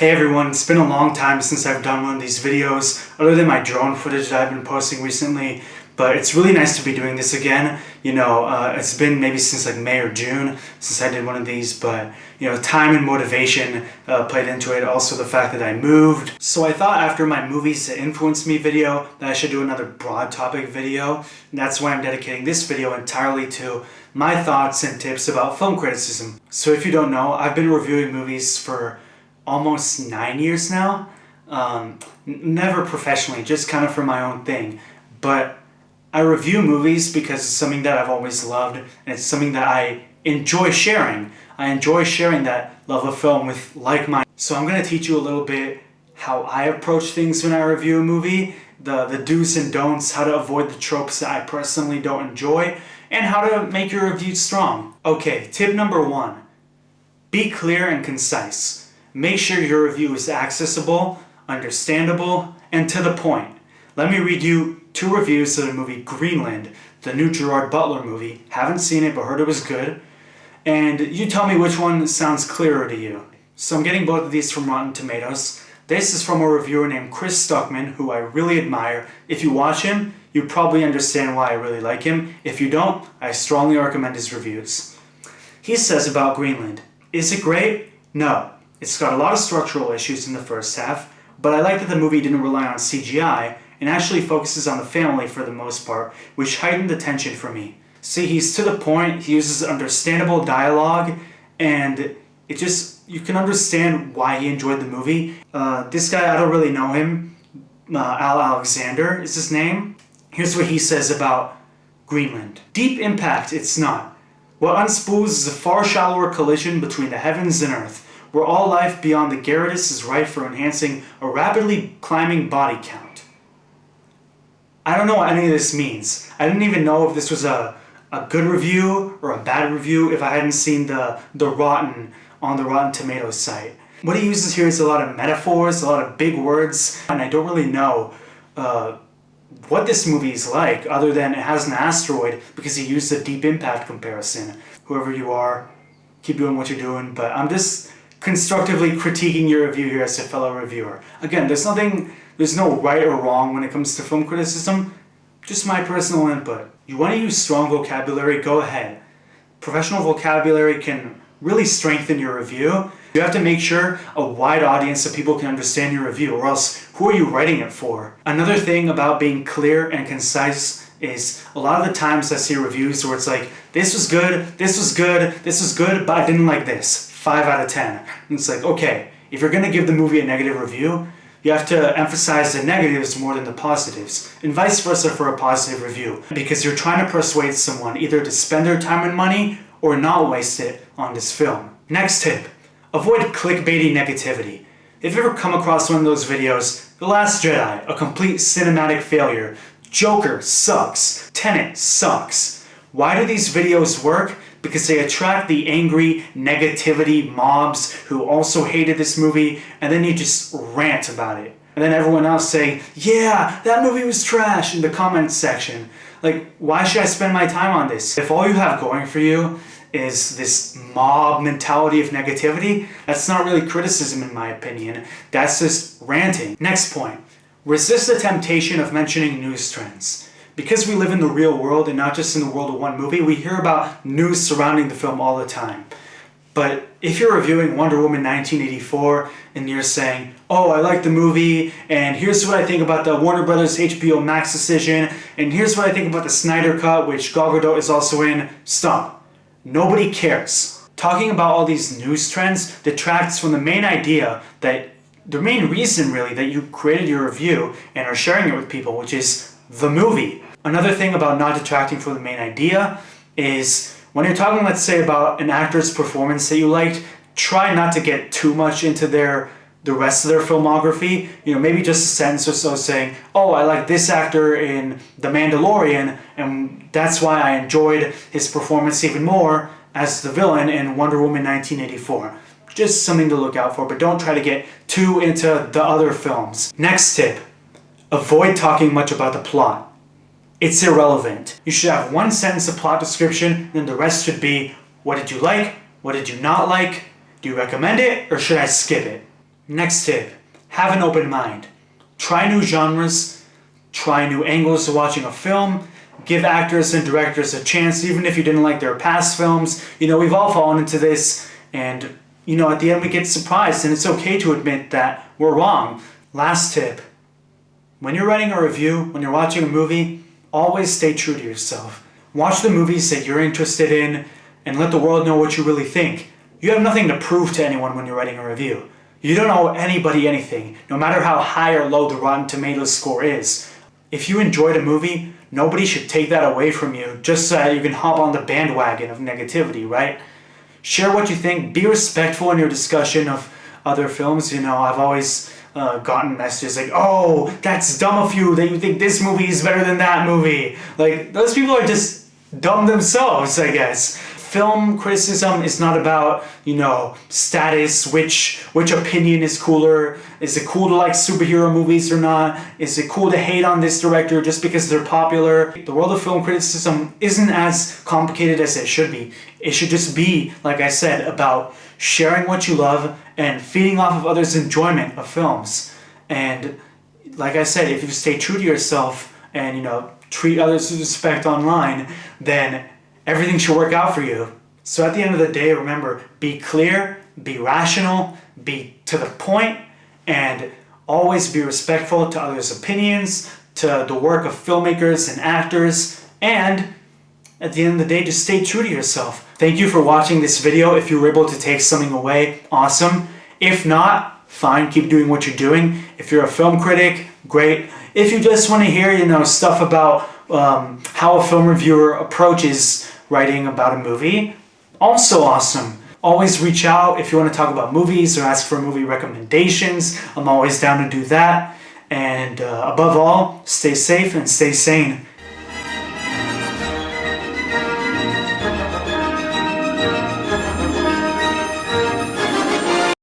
Hey everyone, it's been a long time since I've done one of these videos, other than my drone footage that I've been posting recently, but it's really nice to be doing this again. It's been maybe since like May or June since I did one of these, but time and motivation played into it, also the fact that I moved. So I thought after my movies that influenced me video that I should do another broad topic video, and that's why I'm dedicating this video entirely to my thoughts and tips about film criticism. So if you don't know, I've been reviewing movies for almost 9 years now. Never professionally, just kind of for my own thing. But I review movies because it's something that I've always loved, and it's something that I enjoy sharing. I enjoy sharing that love of film with like-minded. So I'm going to teach you a little bit how I approach things when I review a movie, the do's and don'ts, how to avoid the tropes that I personally don't enjoy, and how to make your review strong. Okay, tip number 1. Be clear and concise. Make sure your review is accessible, understandable, and to the point. Let me read you 2 reviews of the movie Greenland, the new Gerard Butler movie. Haven't seen it, but heard it was good. And you tell me which one sounds clearer to you. So I'm getting both of these from Rotten Tomatoes. This is from a reviewer named Chris Stuckman, who I really admire. If you watch him, you probably understand why I really like him. If you don't, I strongly recommend his reviews. He says about Greenland, "Is it great? No. It's got a lot of structural issues in the first half, but I like that the movie didn't rely on CGI and actually focuses on the family for the most part, which heightened the tension for me. See, he's to the point, he uses understandable dialogue, and you can understand why he enjoyed the movie. This guy, I don't really know him. Al Alexander is his name. Here's what he says about Greenland. Deep impact, it's not. What unspools is a far shallower collision between the heavens and earth, where all life beyond the Gyarados is ripe for enhancing a rapidly climbing body count." I don't know what any of this means. I didn't even know if this was a good review or a bad review if I hadn't seen the Rotten on the Rotten Tomatoes site. What he uses here is a lot of metaphors, a lot of big words, and I don't really know what this movie is like other than it has an asteroid because he used a deep impact comparison. Whoever you are, keep doing what you're doing, but I'm just constructively critiquing your review here as a fellow reviewer. Again, there's no right or wrong when it comes to film criticism, just my personal input. You want to use strong vocabulary, go ahead. Professional vocabulary can really strengthen your review. You have to make sure a wide audience of people can understand your review, or else who are you writing it for? Another thing about being clear and concise is a lot of the times I see reviews where it's like, this was good, this was good, this was good, but I didn't like this. 5 out of 10. And it's like, okay, if you're going to give the movie a negative review, you have to emphasize the negatives more than the positives, and vice versa for a positive review, because you're trying to persuade someone either to spend their time and money or not waste it on this film. Next tip, avoid clickbaiting negativity. If you ever come across one of those videos, The Last Jedi, a complete cinematic failure, Joker sucks, Tenet sucks. Why do these videos work? Because they attract the angry negativity mobs who also hated this movie, and then you just rant about it. And then everyone else say, yeah, that movie was trash in the comments section. Like, why should I spend my time on this? If all you have going for you is this mob mentality of negativity, that's not really criticism in my opinion. That's just ranting. Next point, resist the temptation of mentioning news trends. Because we live in the real world and not just in the world of one movie, we hear about news surrounding the film all the time. But if you're reviewing Wonder Woman 1984 and you're saying, oh, I like the movie, and here's what I think about the Warner Brothers HBO Max decision, and here's what I think about the Snyder Cut, which Gal Gadot is also in, stop. Nobody cares. Talking about all these news trends detracts from the main idea that, the main reason really that you created your review and are sharing it with people, which is the movie. Another thing about not detracting from the main idea is when you're talking, let's say, about an actor's performance that you liked, try not to get too much into the rest of their filmography. Maybe just a sentence or so saying, oh, I like this actor in The Mandalorian, and that's why I enjoyed his performance even more as the villain in Wonder Woman 1984. Just something to look out for, but don't try to get too into the other films. Next tip. Avoid talking much about the plot. It's irrelevant. You should have one sentence of plot description, and then the rest should be, what did you like? What did you not like? Do you recommend it, or should I skip it? Next tip, have an open mind. Try new genres, try new angles to watching a film, give actors and directors a chance even if you didn't like their past films. We've all fallen into this, and at the end we get surprised, and it's okay to admit that we're wrong. Last tip, when you're writing a review, when you're watching a movie, always stay true to yourself. Watch the movies that you're interested in and let the world know what you really think. You have nothing to prove to anyone when you're writing a review. You don't owe anybody anything, no matter how high or low the Rotten Tomatoes score is. If you enjoyed a movie, nobody should take that away from you just so that you can hop on the bandwagon of negativity, right? Share what you think. Be respectful in your discussion of other films. I've always gotten messages like, oh, that's dumb of you that you think this movie is better than that movie. Like, those people are just dumb themselves, I guess. Film criticism is not about, status, which opinion is cooler. Is it cool to like superhero movies or not? Is it cool to hate on this director just because they're popular? The world of film criticism isn't as complicated as it should be. It should just be, like I said, about sharing what you love and feeding off of others' enjoyment of films. And like I said, if you stay true to yourself and, treat others with respect online, then everything should work out for you. So at the end of the day, remember, be clear, be rational, be to the point, and always be respectful to others' opinions, to the work of filmmakers and actors, and at the end of the day, just stay true to yourself. Thank you for watching this video. If you were able to take something away, awesome. If not, fine, keep doing what you're doing. If you're a film critic, great. If you just want to hear, stuff about how a film reviewer approaches writing about a movie, also awesome. Always reach out if you want to talk about movies or ask for movie recommendations. I'm always down to do that. And above all, stay safe and stay sane.